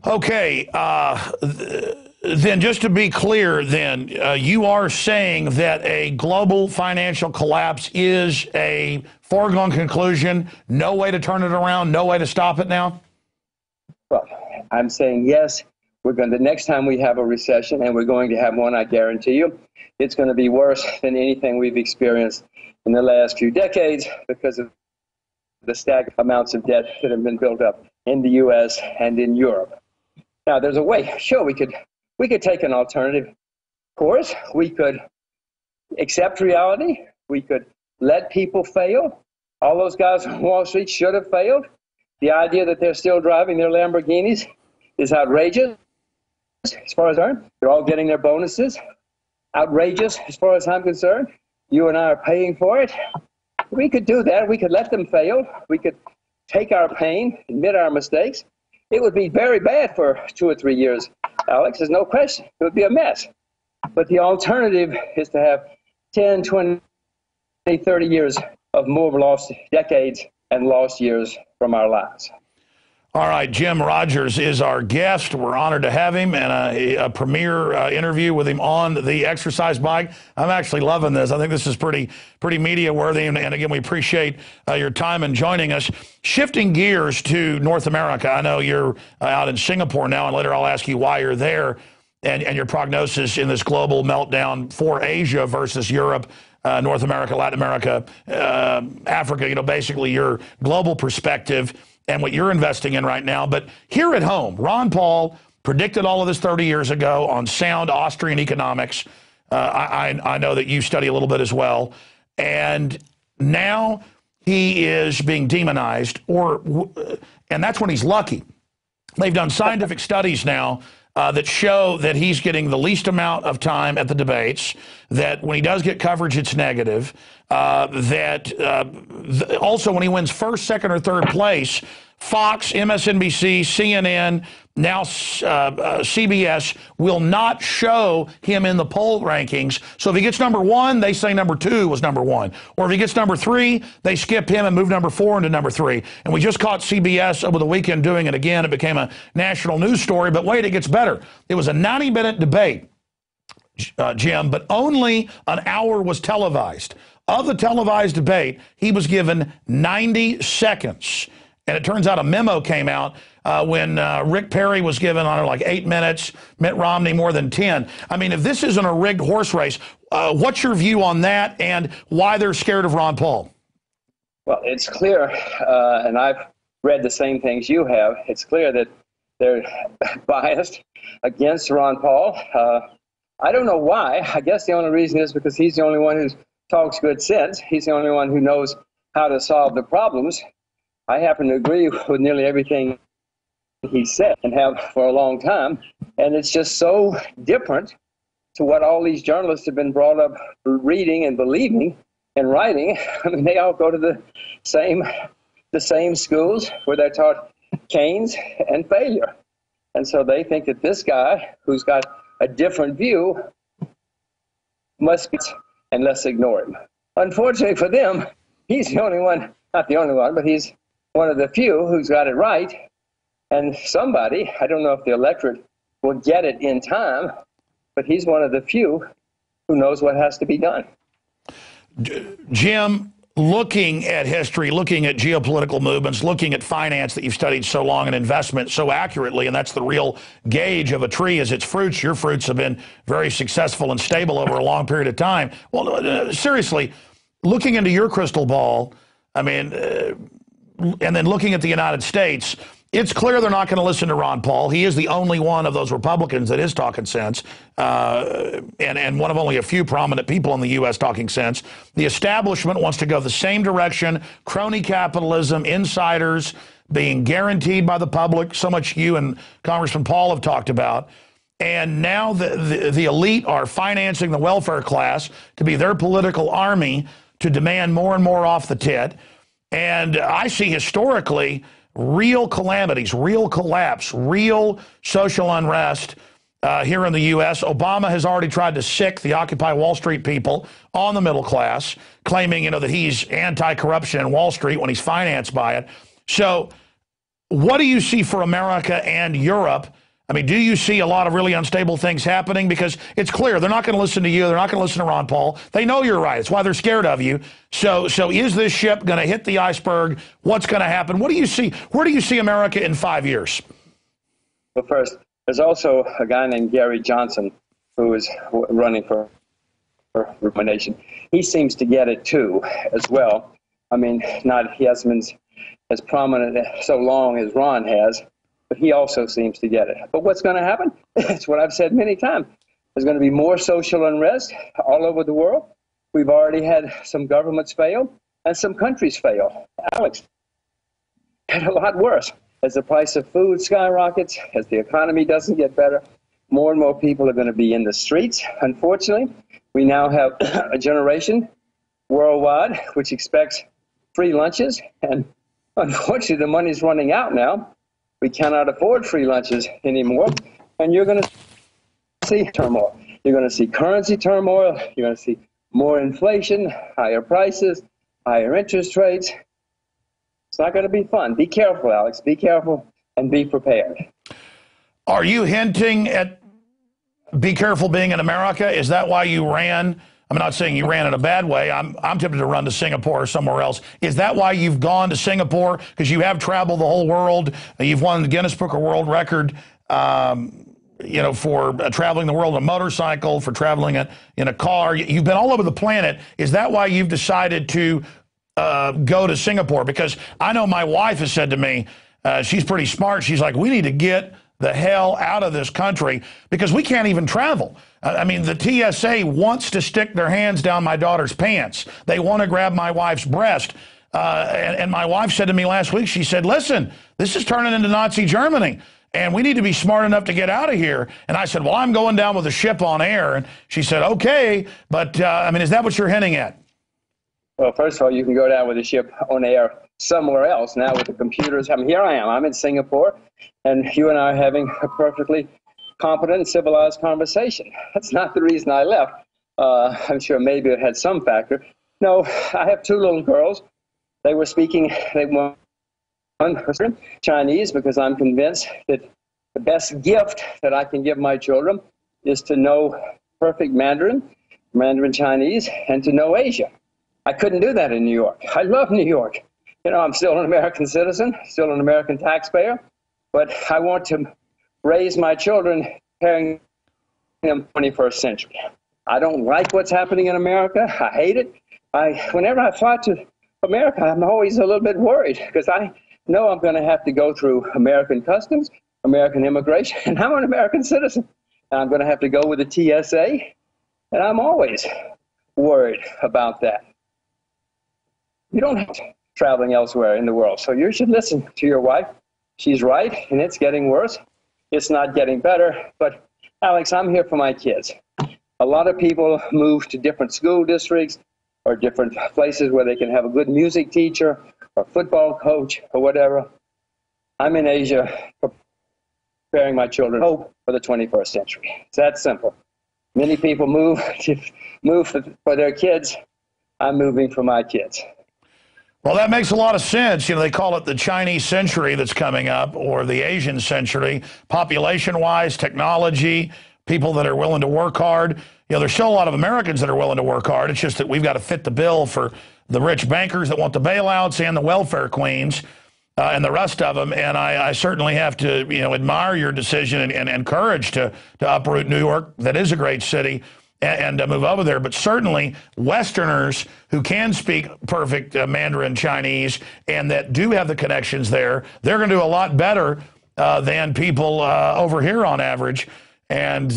Okay, then just to be clear, then you are saying that a global financial collapse is a foregone conclusion, no way to turn it around, no way to stop it now? Well, I'm saying yes. The next time we have a recession, and we're going to have one, I guarantee you, it's going to be worse than anything we've experienced in the last few decades because of the staggering amounts of debt that have been built up in the U.S. and in Europe. Now, there's a way. Sure, we could take an alternative course. We could accept reality. We could let people fail. All those guys on Wall Street should have failed. The idea that they're still driving their Lamborghinis is outrageous as far as I'm concerned. They're all getting their bonuses. Outrageous as far as I'm concerned. You and I are paying for it. We could do that. We could let them fail. We could take our pain, admit our mistakes. It would be very bad for 2 or 3 years, Alex. There's no question. It would be a mess. But the alternative is to have 10, 20, 30 years of more lost decades and lost years from our lives. All right, Jim Roggers is our guest. We're honored to have him and a premier interview with him on the exercise bike. I'm actually loving this. I think this is pretty media worthy. And again, we appreciate your time and joining us. Shifting gears to North America. I know you're out in Singapore now, and later I'll ask you why you're there and your prognosis in this global meltdown for Asia versus Europe, North America, Latin America, Africa, basically your global perspective and what you're investing in right now. But here at home, Ron Paul predicted all of this 30 years ago on sound Austrian economics. I know that you study a little bit as well. And now he is being demonized, and that's when he's lucky. They've done scientific studies now that show that he's getting the least amount of time at the debates, that when he does get coverage, it's negative, also when he wins first, second, or third place, Fox, MSNBC, CNN, now CBS will not show him in the poll rankings. So if he gets number 1, they say number 2 was number 1. Or if he gets number 3, they skip him and move number 4 into number 3. And we just caught CBS over the weekend doing it again. It became a national news story. But wait, it gets better. It was a 90-minute debate, Jim, but only an hour was televised. Of the televised debate, he was given 90 seconds. And it turns out a memo came out when Rick Perry was given, like 8 minutes, Mitt Romney more than 10. I mean, if this isn't a rigged horse race, what's your view on that and why they're scared of Ron Paul? Well, it's clear, and I've read the same things you have, it's clear that they're biased against Ron Paul. I don't know why. I guess the only reason is because he's the only one who talks good sense. He's the only one who knows how to solve the problems. I happen to agree with nearly everything he said and have for a long time. And it's just so different to what all these journalists have been brought up reading and believing and writing. I mean, they all go to the same schools where they're taught Keynes and failure. And so they think that this guy who's got a different view must be, and let's ignore him. Unfortunately for them, he's the only one, not the only one, but he's one of the few who's got it right. And somebody, I don't know if the electorate will get it in time, but he's one of the few who knows what has to be done. Jim, looking at history, looking at geopolitical movements, looking at finance that you've studied so long and investment so accurately, and that's the real gauge of a tree is its fruits. Your fruits have been very successful and stable over a long period of time. Well, seriously, looking into your crystal ball, I mean, and then looking at the United States, it's clear they're not going to listen to Ron Paul. He is the only one of those Republicans that is talking sense, and one of only a few prominent people in the U.S. talking sense. The establishment wants to go the same direction, crony capitalism, insiders being guaranteed by the public, so much you and Congressman Paul have talked about. And now the elite are financing the welfare class to be their political army to demand more and more off the tit. And I see historically real calamities, real collapse, real social unrest here in the U.S. Obama has already tried to sick the Occupy Wall Street people on the middle class, claiming, that he's anti-corruption in Wall Street when he's financed by it. So what do you see for America and Europe? I mean, do you see a lot of really unstable things happening? Because it's clear they're not going to listen to you. They're not going to listen to Ron Paul. They know you're right. It's why they're scared of you. So is this ship going to hit the iceberg? What's going to happen? What do you see? Where do you see America in 5 years? Well, first, there's also a guy named Gary Johnson who is running for nomination. He seems to get it too, as well. I mean, he hasn't been as prominent so long as Ron has, but he also seems to get it. But what's going to happen? It's what I've said many times. There's going to be more social unrest all over the world. We've already had some governments fail and some countries fail. Alex, and a lot worse. As the price of food skyrockets, as the economy doesn't get better, more and more people are going to be in the streets. Unfortunately, we now have a generation worldwide which expects free lunches, and unfortunately, the money's running out now. We cannot afford free lunches anymore, and you're going to see turmoil. You're going to see currency turmoil. You're going to see more inflation, higher prices, higher interest rates. It's not going to be fun. Be careful, Alex. Be careful and be prepared. Are you hinting at be careful being in America? Is that why you ran? I'm not saying you ran in a bad way. I'm tempted to run to Singapore or somewhere else. Is that why you've gone to Singapore? Because you have traveled the whole world. You've won the Guinness Book of World Record, for traveling the world on a motorcycle, for traveling in a car. You've been all over the planet. Is that why you've decided to go to Singapore? Because I know my wife has said to me, she's pretty smart. She's like, we need to get the hell out of this country because we can't even travel. I mean, the TSA wants to stick their hands down my daughter's pants. They want to grab my wife's breast. And my wife said to me last week, she said, listen, this is turning into Nazi Germany, and we need to be smart enough to get out of here. And I said, well, I'm going down with a ship on air. And she said, okay, but I mean, is that what you're hinting at? Well, first of all, you can go down with a ship on air somewhere else now with the computers. I mean, here I am. I'm in Singapore, and you and I are having a perfectly competent and civilized conversation. That's not the reason I left. I'm sure maybe it had some factor. No, I have two little girls. They were speaking, one Chinese, because I'm convinced that the best gift that I can give my children is to know perfect Mandarin Chinese, and to know Asia. I couldn't do that in New York. I love New York. You know, I'm still an American citizen, still an American taxpayer, but I want to raise my children carrying them 21st century. I don't like what's happening in America. I hate it. Whenever I fly to America, I'm always a little bit worried because I know I'm going to have to go through American customs, American immigration, and I'm an American citizen. And I'm going to have to go with the TSA, and I'm always worried about that. You don't have to traveling elsewhere in the world, so you should listen to your wife. She's right, and it's getting worse. It's not getting better, but Alex, I'm here for my kids. A lot of people move to different school districts or different places where they can have a good music teacher or football coach or whatever. I'm in Asia preparing my children hope for the 21st century. It's that simple. Many people move for their kids. I'm moving for my kids. Well, that makes a lot of sense. You know, they call it the Chinese century that's coming up, or the Asian century, population-wise, technology, people that are willing to work hard. You know, there's still a lot of Americans that are willing to work hard. It's just that we've got to fit the bill for the rich bankers that want the bailouts and the welfare queens and the rest of them. And I certainly have to, admire your decision and courage to uproot New York. That is a great city. And move over there. But certainly Westerners who can speak perfect Mandarin Chinese and that do have the connections there, they're going to do a lot better than people over here on average. And